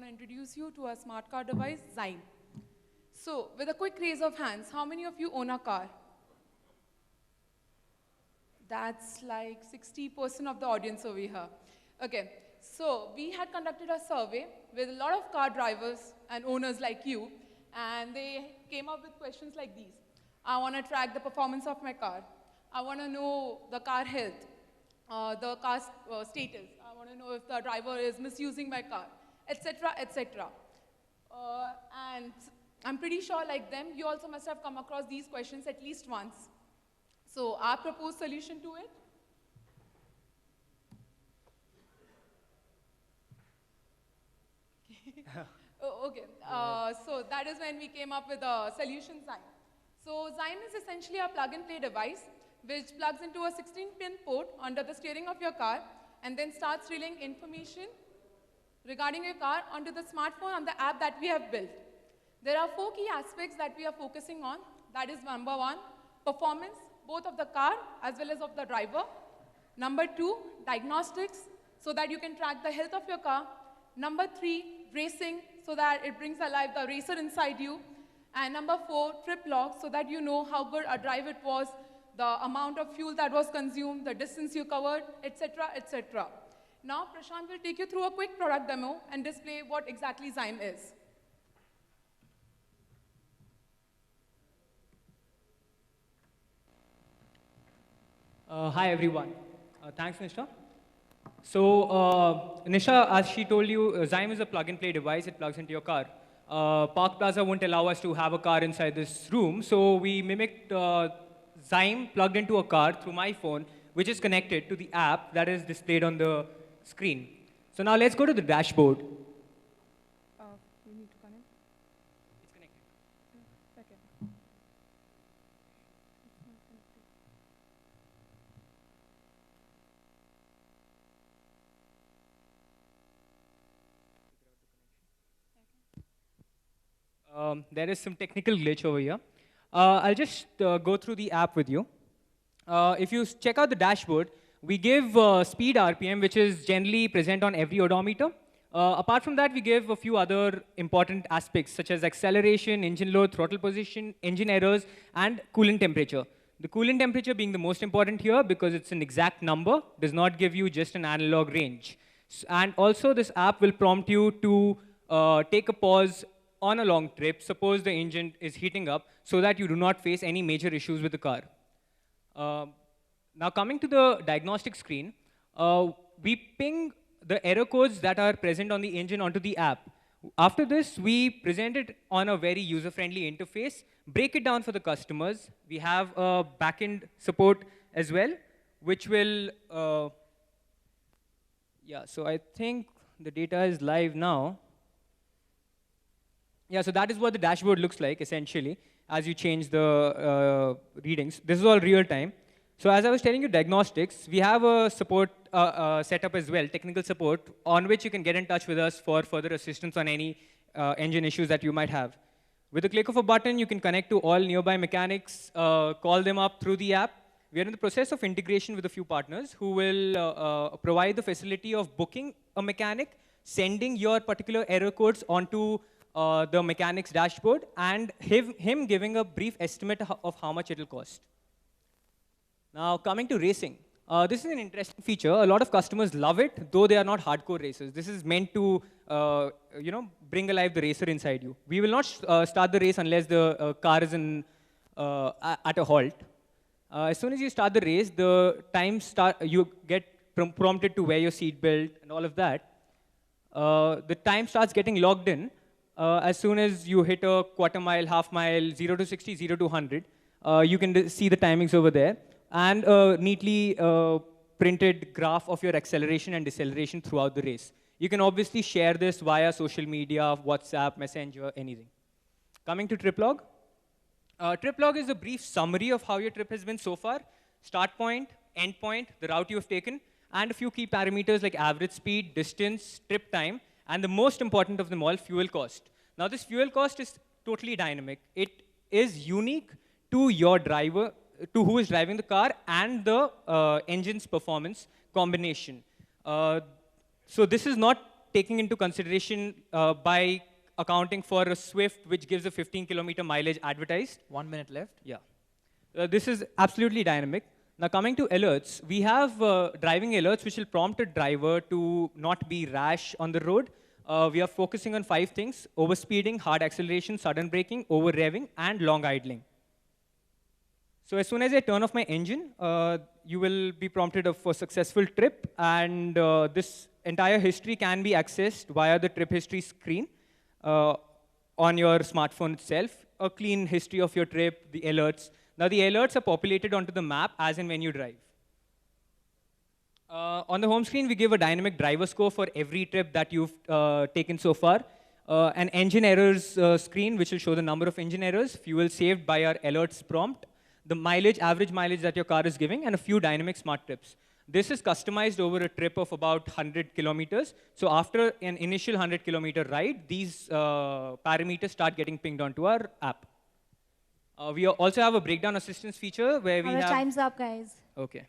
want to introduce you to a smart car device, Zyme. So, with a quick raise of hands, how many of you own a car? That's like 60% of the audience over here. Okay, so we had conducted a survey with a lot of car drivers and owners like you, and they came up with questions like these. I want to track the performance of my car. I want to know the car health, the car's status. I want to know if the driver is misusing my car, etc., etc. And I'm pretty sure, like them, you also must have come across these questions at least once. So our proposed solution to it? Oh, okay, so that is when we came up with a solution, Zyme. So Zyme is essentially a plug-and-play device which plugs into a 16-pin port under the steering of your car and then starts relaying information regarding your car onto the smartphone on the app that we have built. There are 4 key aspects that we are focusing on. That is number 1, performance, both of the car as well as of the driver. Number 2, diagnostics, so that you can track the health of your car. Number 3, racing, so that it brings alive the racer inside you. And number 4, trip log, so that you know how good a drive it was, the amount of fuel that was consumed, the distance you covered, etc., etc. Now, Prashant will take you through a quick product demo and display what exactly Zyme is. Hi, everyone. Thanks, Nisha. So, Nisha, as she told you, Zyme is a plug-and-play device. It plugs into your car. Park Plaza won't allow us to have a car inside this room, so we mimicked Zyme plugged into a car through my phone, which is connected to the app that is displayed on the screen. So now let's go to the dashboard. You need to connect? It's connected. Okay. There is some technical glitch over here. I'll just go through the app with you. If you check out the dashboard, we give speed RPM, which is generally present on every odometer. Apart from that, we give a few other important aspects, such as acceleration, engine load, throttle position, engine errors, and coolant temperature. The coolant temperature being the most important here because it's an exact number, does not give you just an analog range. And also, this app will prompt you to take a pause on a long trip, suppose the engine is heating up, so that you do not face any major issues with the car. Now coming to the diagnostic screen, we ping the error codes that are present on the engine onto the app. After this, we present it on a very user-friendly interface, break it down for the customers. We have a backend support as well, which will, yeah, so I think the data is live now. Yeah, so that is what the dashboard looks like, essentially, as you change the readings. This is all real time. So as I was telling you, diagnostics, we have a support setup as well, technical support, on which you can get in touch with us for further assistance on any engine issues that you might have. With the click of a button, you can connect to all nearby mechanics, call them up through the app. We are in the process of integration with a few partners who will provide the facility of booking a mechanic, sending your particular error codes onto the mechanic's dashboard, and him giving a brief estimate of how much it will cost. Now, coming to racing. This is an interesting feature. A lot of customers love it, though they are not hardcore racers. This is meant to bring alive the racer inside you. We will not start the race unless the car is at a halt. As soon as you start the race, you get prompted to wear your seatbelt and all of that. The time starts getting logged in as soon as you hit a quarter mile, half mile, 0 to 60, 0 to 100. You can see the timings over there, and a neatly printed graph of your acceleration and deceleration throughout the race. You can obviously share this via social media, WhatsApp, Messenger, anything. Coming to trip log. Trip log is a brief summary of how your trip has been so far. Start point, end point, the route you have taken, and a few key parameters like average speed, distance, trip time, and the most important of them all, fuel cost. Now, this fuel cost is totally dynamic. It is unique to your driver, to who is driving the car, and the engine's performance combination. So this is not taking into consideration by accounting for a Swift, which gives a 15-kilometer mileage advertised. 1 minute left. Yeah. This is absolutely dynamic. Now, coming to alerts, we have driving alerts, which will prompt a driver to not be rash on the road. We are focusing on 5 things: overspeeding, hard acceleration, sudden braking, over-revving, and long idling. So as soon as I turn off my engine, you will be prompted for successful trip, and this entire history can be accessed via the trip history screen on your smartphone itself. A clean history of your trip, the alerts. Now the alerts are populated onto the map as and when you drive. On the home screen, we give a dynamic driver score for every trip that you've taken so far. An engine errors screen, which will show the number of engine errors, fuel saved by our alerts prompt, the mileage, average mileage that your car is giving, and a few dynamic smart trips. This is customized over a trip of about 100 kilometers. So after an initial 100-kilometer ride, these parameters start getting pinged onto our app. We also have a breakdown assistance feature where we have... Time's up, guys. Okay.